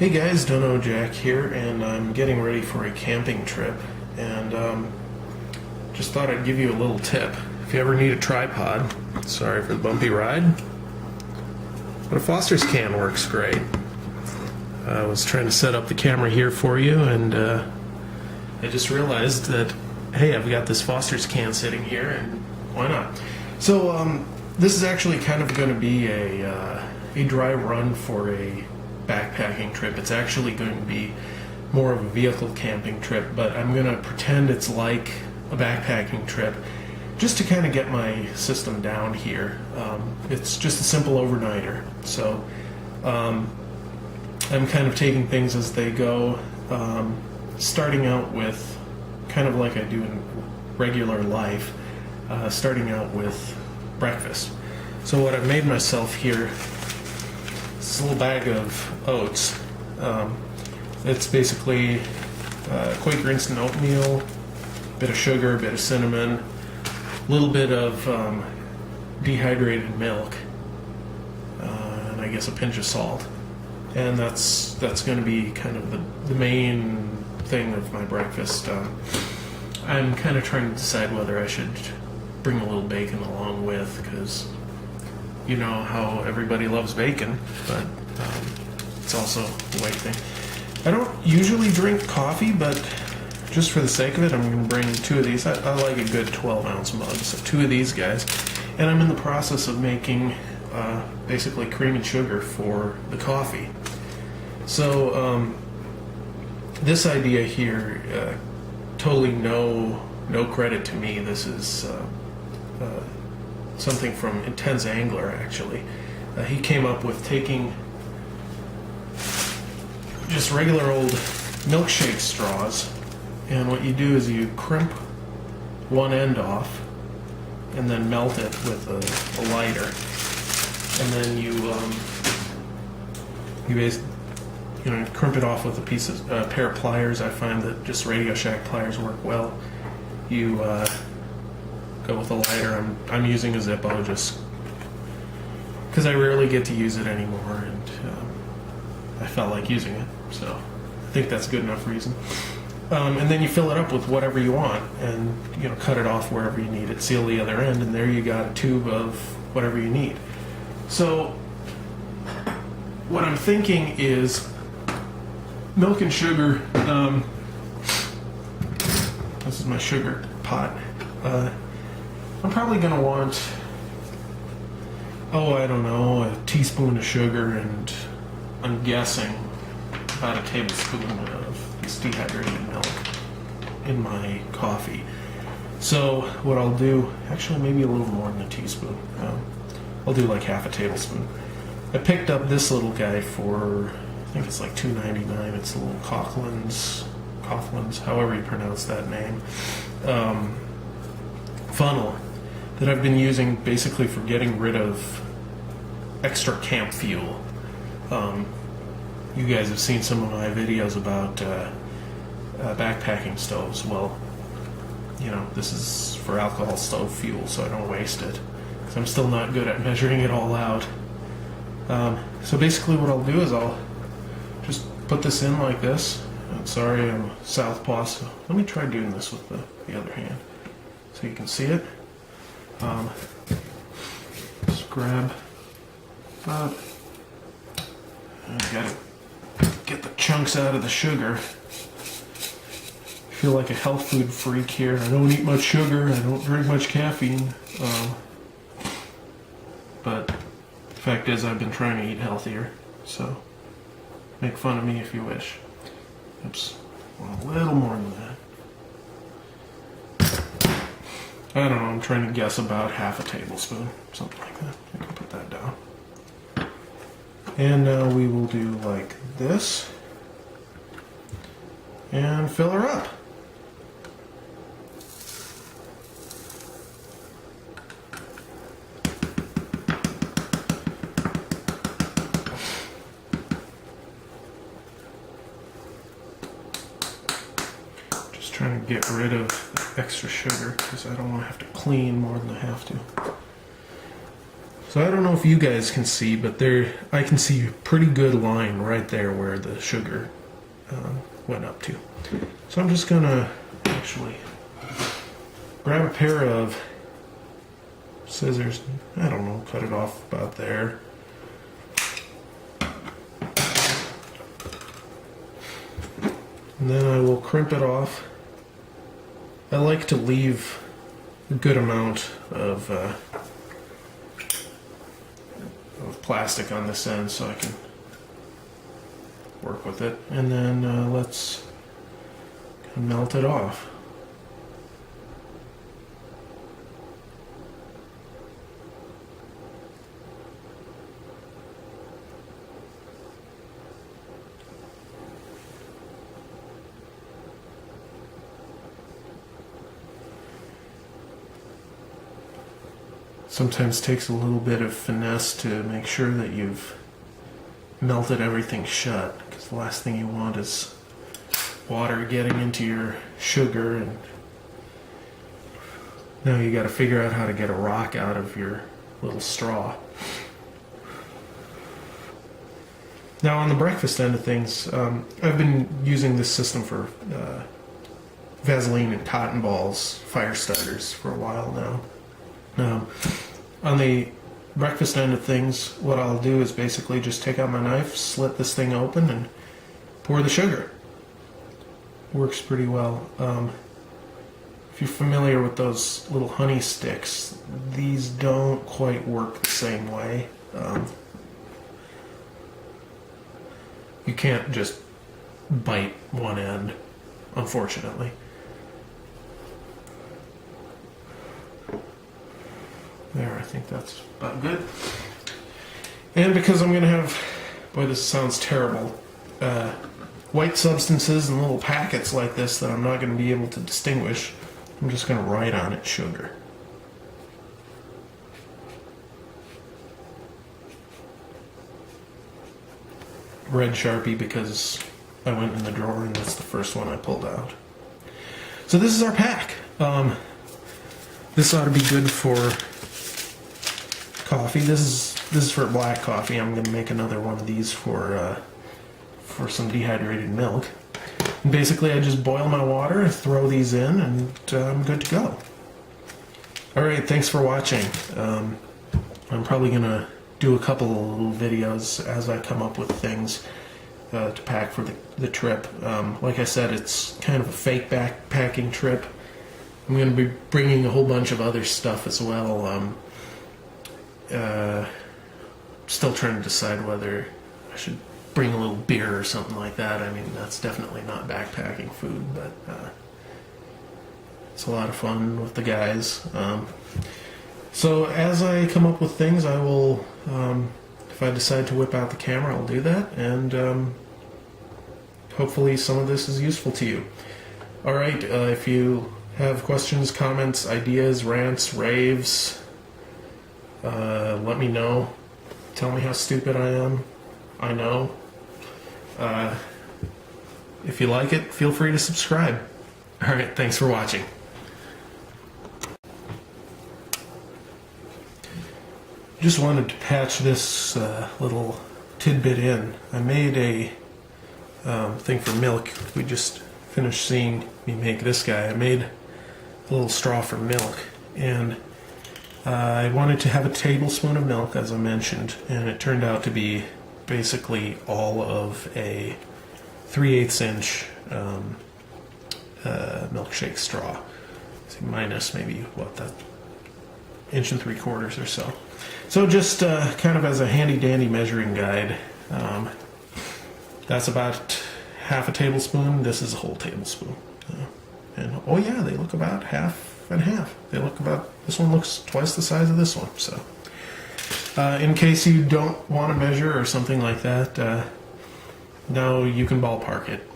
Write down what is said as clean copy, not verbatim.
Hey guys, Dono Jack here, and I'm getting ready for a camping trip, and just thought I'd give you a little tip. If you ever need a tripod, sorry for the bumpy ride, but a Foster's can works great. I was trying to set up the camera here for you, and I just realized that, hey, I've got this Foster's can sitting here, and why not? So this is actually kind of going to be a dry run for a backpacking trip. It's actually going to be more of a vehicle camping trip, but I'm going to pretend it's like a backpacking trip just to kind of get my system down here. It's just a simple overnighter, so I'm kind of taking things as they go, starting out with kind of like I do in regular life, starting out with breakfast. So what I've made myself here, this little bag of oats. It's basically Quaker instant oatmeal, a bit of sugar, a bit of cinnamon, a little bit of dehydrated milk, and I guess a pinch of salt. And that's going to be kind of the main thing of my breakfast. I'm kind of trying to decide whether I should bring a little bacon along with, because you know how everybody loves bacon, but it's also a white thing. I don't usually drink coffee, but just for the sake of it, I'm going to bring two of these. I like a good 12-ounce mug, so two of these guys. And I'm in the process of making basically cream and sugar for the coffee. So this idea here, totally no credit to me. This is something from IntenseAngler, actually. He came up with taking just regular old milkshake straws, and what you do is you crimp one end off and then melt it with a lighter, and then you basically crimp it off with a pair of pliers. I find that just Radio Shack pliers work well. You go with a lighter. I'm using a Zippo just because I rarely get to use it anymore, and I felt like using it, so I think that's a good enough reason. And then you fill it up with whatever you want, and cut it off wherever you need it, seal the other end, and there you got a tube of whatever you need. So what I'm thinking is milk and sugar. This is my sugar pot. I'm probably going to want, I don't know, a teaspoon of sugar, and I'm guessing about a tablespoon of this dehydrated milk in my coffee. So what I'll do, actually maybe a little more than a teaspoon. I'll do like half a tablespoon. I picked up this little guy for, I think it's like $2.99. It's a little Coughlin's, however you pronounce that name, funnel that I've been using basically for getting rid of extra camp fuel. You guys have seen some of my videos about backpacking stoves. Well, this is for alcohol stove fuel, so I don't waste it, because I'm still not good at measuring it all out. So basically what I'll do is I'll just put this in like this. Sorry, I'm a southpaw, so let me try doing this with the other hand so you can see it. Just grab up. I gotta get the chunks out of the sugar. I feel like a health food freak here. I don't eat much sugar, I don't drink much caffeine. But the fact is, I've been trying to eat healthier, so make fun of me if you wish. Oops, a little more than that. I don't know, I'm trying to guess about half a tablespoon, something like that. I can put that down. And now we will do like this and fill her up. Just trying to get rid of the extra sugar because I don't want to have to clean more than I have to. So I don't know if you guys can see, but there I can see a pretty good line right there where the sugar went up to. So I'm just gonna actually grab a pair of scissors. I don't know, cut it off about there. And then I will crimp it off. I like to leave a good amount of plastic on this end so I can work with it. And then let's melt it off. Sometimes takes a little bit of finesse to make sure that you've melted everything shut, because the last thing you want is water getting into your sugar, and now you got to figure out how to get a rock out of your little straw. Now on the breakfast end of things, I've been using this system for Vaseline and cotton balls fire starters for a while now. On the breakfast end of things, what I'll do is basically just take out my knife, slit this thing open, and pour the sugar. Works pretty well. If you're familiar with those little honey sticks, these don't quite work the same way. You can't just bite one end, unfortunately. There, I think that's about good. And because I'm going to have, boy, this sounds terrible, white substances in little packets like this that I'm not going to be able to distinguish, I'm just going to write on it sugar. Red Sharpie because I went in the drawer and that's the first one I pulled out. So this is our pack. This ought to be good for coffee. This is for black coffee. I'm going to make another one of these for some dehydrated milk. And basically, I just boil my water, throw these in, and I'm good to go. All right, thanks for watching. I'm probably going to do a couple of little videos as I come up with things to pack for the trip. Like I said, it's kind of a fake backpacking trip. I'm going to be bringing a whole bunch of other stuff as well. Still trying to decide whether I should bring a little beer or something like that. I mean, that's definitely not backpacking food, but it's a lot of fun with the guys. So as I come up with things, I will, if I decide to whip out the camera, I'll do that, and hopefully some of this is useful to you. Alright, if you have questions, comments, ideas, rants, raves, let me know. Tell me how stupid I am. I know. If you like it, feel free to subscribe. Alright, thanks for watching. Just wanted to patch this little tidbit in. I made a thing for milk. We just finished seeing me make this guy. I made a little straw for milk, and I wanted to have a tablespoon of milk, as I mentioned, and it turned out to be basically all of a 3/8 inch milkshake straw. See, minus maybe, what, that 1 3/4 inches or so. So just kind of as a handy-dandy measuring guide, that's about half a tablespoon. This is a whole tablespoon. And oh yeah, they look about half and half. They look about, this one looks twice the size of this one. So in case you don't want to measure or something like that, now you can ballpark it.